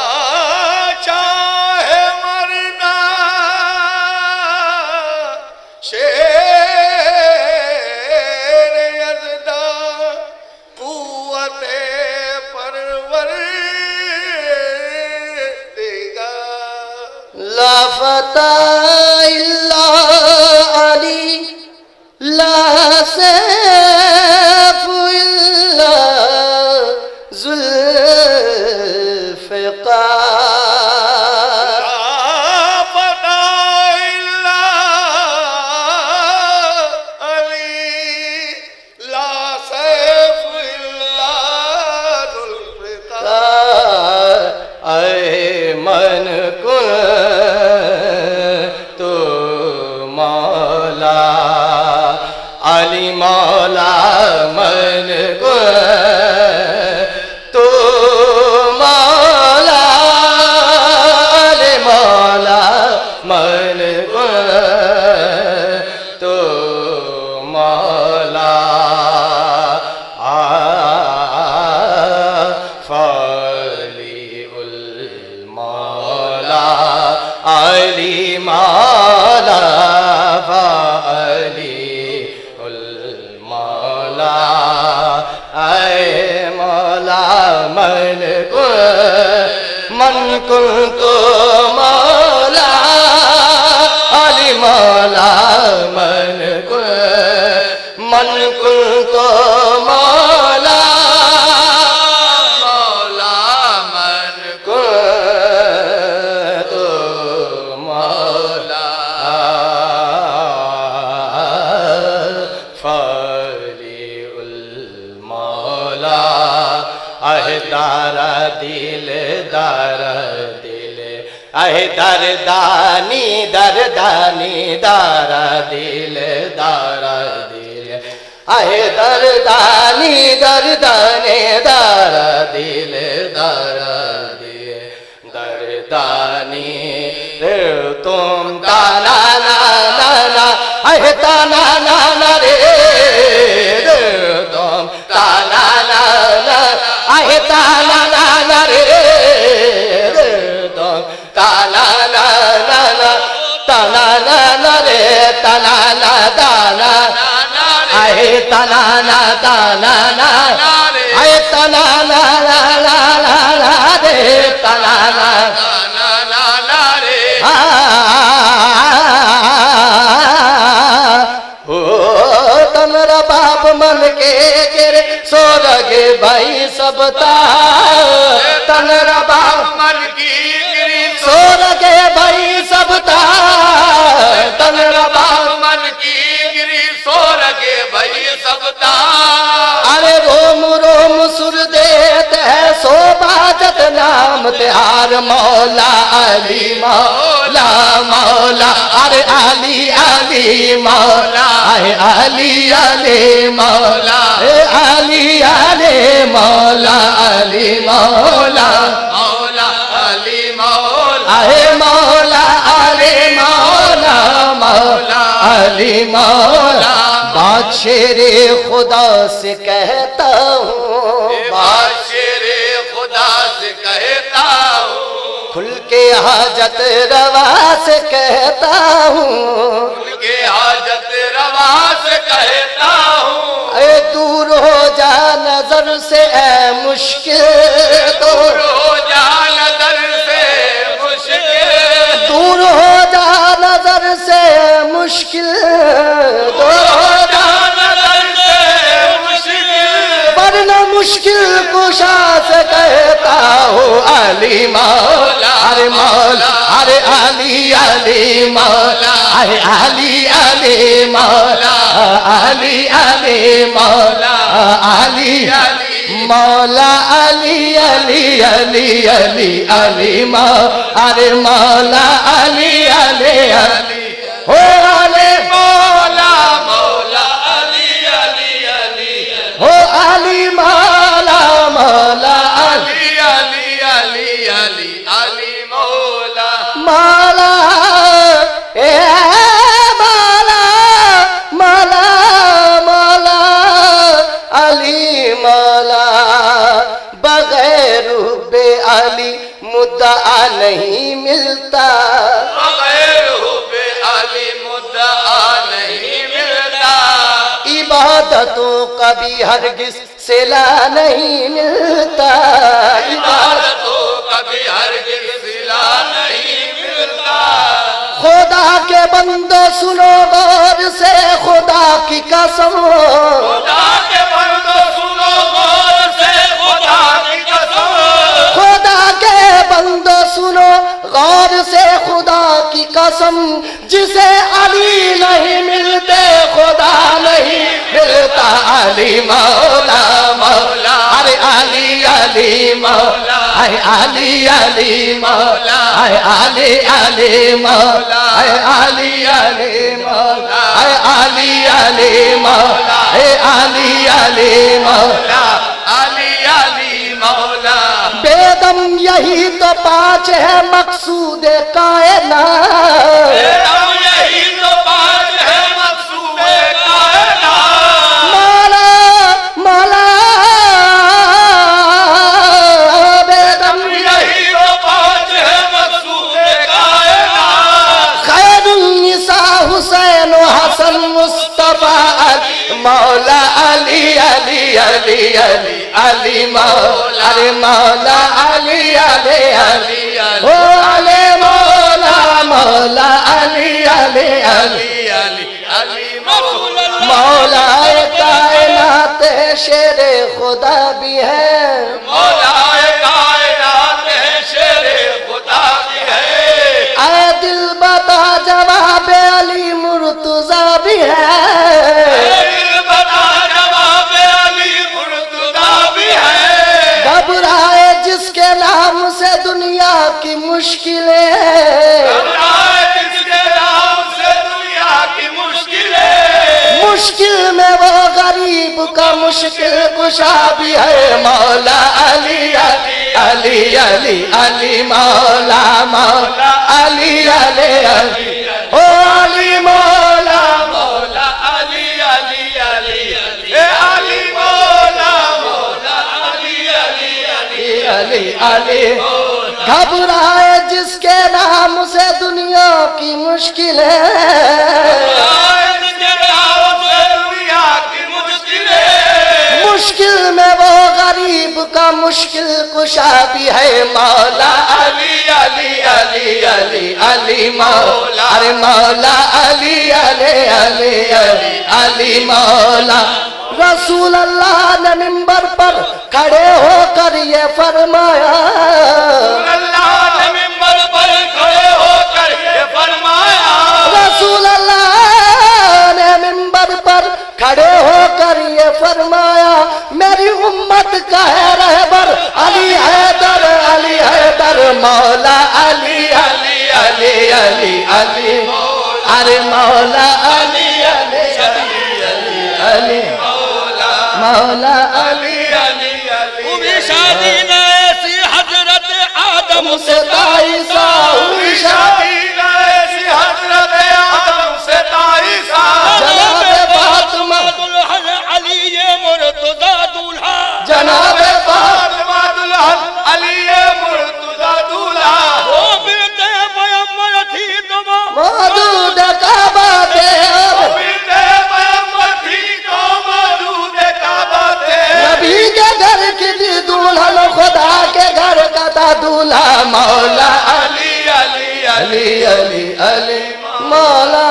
پروردگار چاہے مرنا شیر یزدان قوت پروردگار لا فتح الا علی لا سیف الا ذوالفقار لا فتح الا علی لا سیف الا ذوالفقار اے من کن تو مولا علی مولا من کن تو مولا علی مولا من کن تو مولا فعلی المولا علی مولا فعلی المولا اے مولا من کن تو مولا علی مولا من کن تو مولا مولا من کن تو مولا فعلی المولا اے دارا دل اے دردانی دارا دل اے دردانی دارا دل دردانی تم تانا نا اے تانا نا رے تم تانا نا اے تانا نا رے تم تانا نا رے تانا دانا اے تانا اے تانا رے تانا تمہارا باپ من کے گرے سو لگے بھائی سب تا تمہارا باپ من کی گری سو لگے بھائی سب تا تمہارا باپ من کی گری سو لگے بھائی سب تا ارے روم سر دیتے ہیں سو باجت نام تہار مولا علی مولا ارے علی مولا اے علی مولا اے علی مولا علی مولا مولا علی مولا اے مولا علی مولا علی مولا بات شیر خدا سے کہتا ہوں شیر خدا سے کہتا ہوں کھل کے حاجت روا سے کہتا ہوں ان کے حاجت روا سے کہتا ہوں اے دور ہو جا نظر سے اے مشکل دور ہو جا نظر سے مشکل دور ہو جا نظر سے مشکل دور ہو جا نظر سے مشکل ورنہ مشکل کشا سے کہتا ہوں علی مولا ارے مولا ارے علی مولا ارے علی مولا علی مولا علی مولا علی ارے مولا علی ہو علی مولا مولا علی ہو علی مولا علی مولا مولا اے مولا مدعا نہیں ملتا، بغیر حب علی مدعا نہیں ملتا، عبادتوں کا بھی ہرگز صلہ نہیں ملتا، عبادتوں کا بھی ہرگز صلہ نہیں ملتا، خدا کے بندو سنو غور سے خدا کی قسم، خدا کے بندو سنو غور سے خدا کی قسم، خدا کے بندو سنو غور سے خدا کی قسم، جسے علی نہیں ملتے خدا نہیں ملتا، علی مولا مولا، ارے علی علی مولا، اے علی علی مولا، اے علی علی مولا، اے علی علی مولا، اے علی علی مولا، اے علی علی مولا، علی علی مولا، بیدم یہی تو پانچ ہے مقصود کائنات، ہم یہی تو بات ہے مقصود کائنات، مولا مولا بیدم یہی تو بات ہے مقصود کائنات، خیر النساء حسین و حسن مصطفیٰ مولا علی علی علی علی علی مولا، ارے مولا علی علی علی او علی مولا مولا علی علی علی علی علی مولا، مولا کائنات شیر خدا بھی ہے، مولا کائنات ہے شیر خدا بھی ہے، اے دل بتا جواب علی مرتضیٰ بھی ہے، دل بتا جواب علی مرتضیٰ بھی ہے، گھبرائے جس کے نام سے دنیا کی مشکلیں، گھبرائے جس کے نام سے دنیا کی مشکلیں، مشکل میں وہ غریب کا مشکل کشا بھی ہے، مولا علی علی علی علی علی مولا مولا علی علی علی او علی مولا مولا علی علی علی علی اے علی مولا مولا علی علی علی علی علی گھبرائے جس کے نام سے دنیا کی مشکلیں، جس کے نام سے دنیا کی مشکلیں، مشکل میں وہ غریب کا مشکل کشا بھی ہے، مولا علی علی علی علی علی مولا، ارے مولا علی علی علی علی علی مولا، رسول اللہ نے منبر پر کھڑے ہو کر یہ فرمایا، اللہ نے منبر پر کھڑے ہو کر یہ فرمایا، رسول اللہ نے منبر پر کھڑے ہو کر یہ فرمایا، میری امت کا ہے رہبر علی حیدر علی حیدر مولا علی علی علی علی علی ارے مولا علی علی علی علی مولا علی علی علی ہوئی شادی نہ ایسی حضرت آدم سے تائیسا ہوئی شادی، شادی نہ ایسی حضرت آدم سے تائیسا، جناب فاطمہ دلہن علی مرتضیٰ دولہا، جناب فاطمہ دلہن علی مرتضیٰ دولہا، وہ بیٹے پیمبر تھی تم موجود کعبہ تھے، بیٹے پیغمبر تھی تو موجود کعبہ تھے، نبی کے گھر کی تھی دلہن خدا کے گھر کا تھا دولہا، مولا علی علی علی علی علی علی مولا